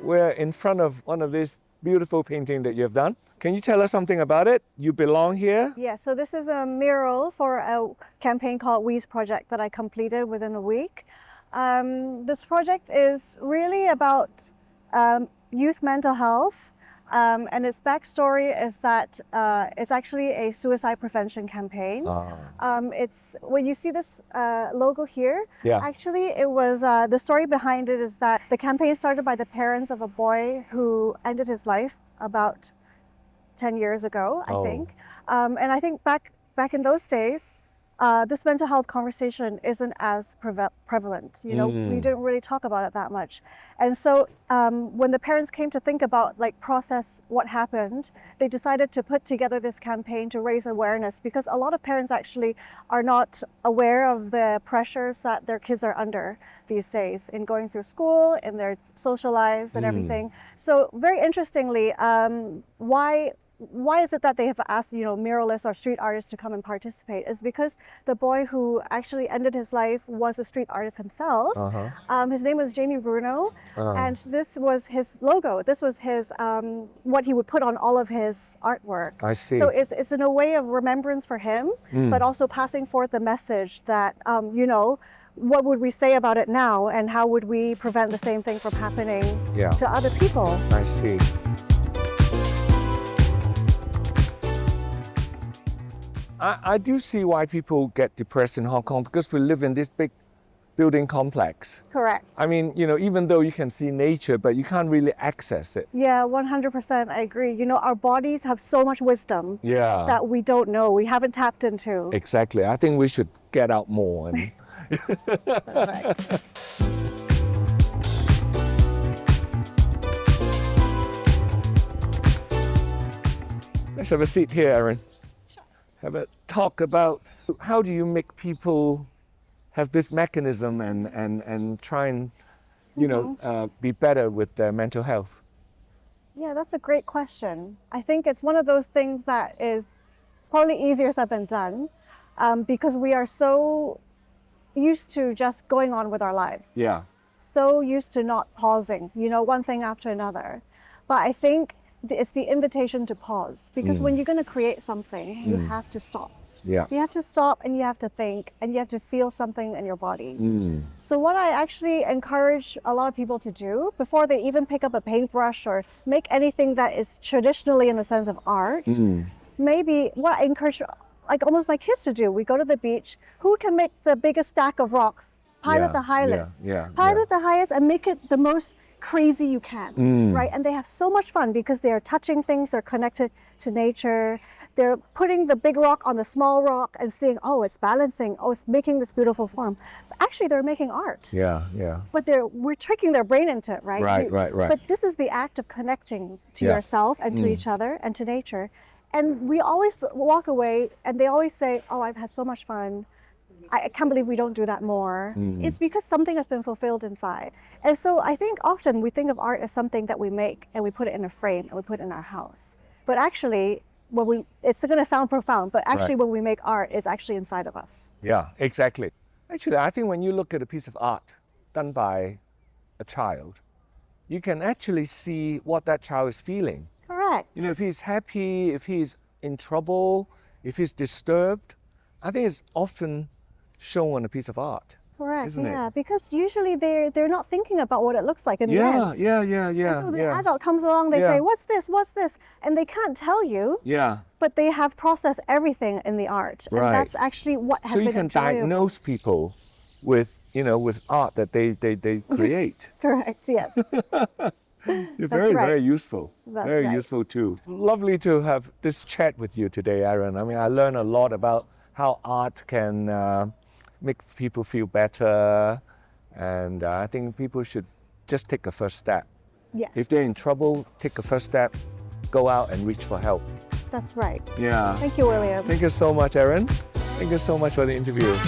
we're in front of one of these beautiful paintings that you've done. Can you tell us something about it? You belong here? Yeah, so this is a mural for a campaign called We's Project that I completed within a week. This project is really about youth mental health, and its backstory is that it's actually a suicide prevention campaign. It's when you see this logo here, actually it was the story behind it is that the campaign started by the parents of a boy who ended his life about 10 years ago, I think. And I think back in those days, this mental health conversation isn't as prevalent. You know, we didn't really talk about it that much. And so when the parents came to think about process what happened, they decided to put together this campaign to raise awareness, because a lot of parents actually are not aware of the pressures that their kids are under these days in going through school, in their social lives and everything. So very interestingly, why is it that they have asked, muralists or street artists to come and participate? Is because the boy who actually ended his life was a street artist himself. His name was Jamie Bruno, and this was his logo. This was his what he would put on all of his artwork. I see. So it's in a way of remembrance for him, but also passing forth the message that, what would we say about it now, and how would we prevent the same thing from happening to other people? I see. I do see why people get depressed in Hong Kong, because we live in this big building complex. Correct. I mean, even though you can see nature, but you can't really access it. Yeah, 100%, I agree. Our bodies have so much wisdom that we don't know, we haven't tapped into. Exactly. I think we should get out more. And Perfect. Let's have a seat here, Erin. Have a talk about how do you make people have this mechanism and try and be better with their mental health? Yeah, that's a great question. I think it's one of those things that is probably easier said than done, because we are so used to just going on with our lives. Yeah. So used to not pausing, one thing after another. But I think it's the invitation to pause, because when you're going to create something, you have to stop. Yeah. You have to stop, and you have to think, and you have to feel something in your body. So what I actually encourage a lot of people to do before they even pick up a paintbrush or make anything that is traditionally in the sense of art, maybe what I encourage almost my kids to do, we go to the beach, who can make the biggest stack of rocks? Pile it the highest. Pile it the highest and make it the most crazy you can, right? And they have so much fun because they are touching things, they're connected to nature, they're putting the big rock on the small rock and seeing, oh, it's balancing, oh, it's making this beautiful form. But actually, they're making art. But we're tricking their brain into it, right? Right. But this is the act of connecting to yourself and to each other and to nature. And we always walk away and they always say, oh, I've had so much fun. I can't believe we don't do that more. It's because something has been fulfilled inside. And so I think often we think of art as something that we make and we put it in a frame and we put it in our house. But actually, it's going to sound profound, but actually when we make art, it's actually inside of us. Yeah, exactly. Actually, I think when you look at a piece of art done by a child, you can actually see what that child is feeling. Correct. If he's happy, if he's in trouble, if he's disturbed, I think it's often shown on a piece of art. Correct, isn't it? Because usually they're not thinking about what it looks like in the end. Yeah. And so the adult comes along, they say, what's this? And they can't tell you, but they have processed everything in the art. And that's actually what has been So you can enjoyable. diagnose people with art that they create. Correct, yes. Very useful. That's very useful too. Lovely to have this chat with you today, Erin. I mean, I learned a lot about how art can make people feel better, and I think people should just take a first step. Yes. If they're in trouble, take a first step, go out and reach for help. That's right. Yeah. Thank you, William. Thank you so much, Erin. Thank you so much for the interview.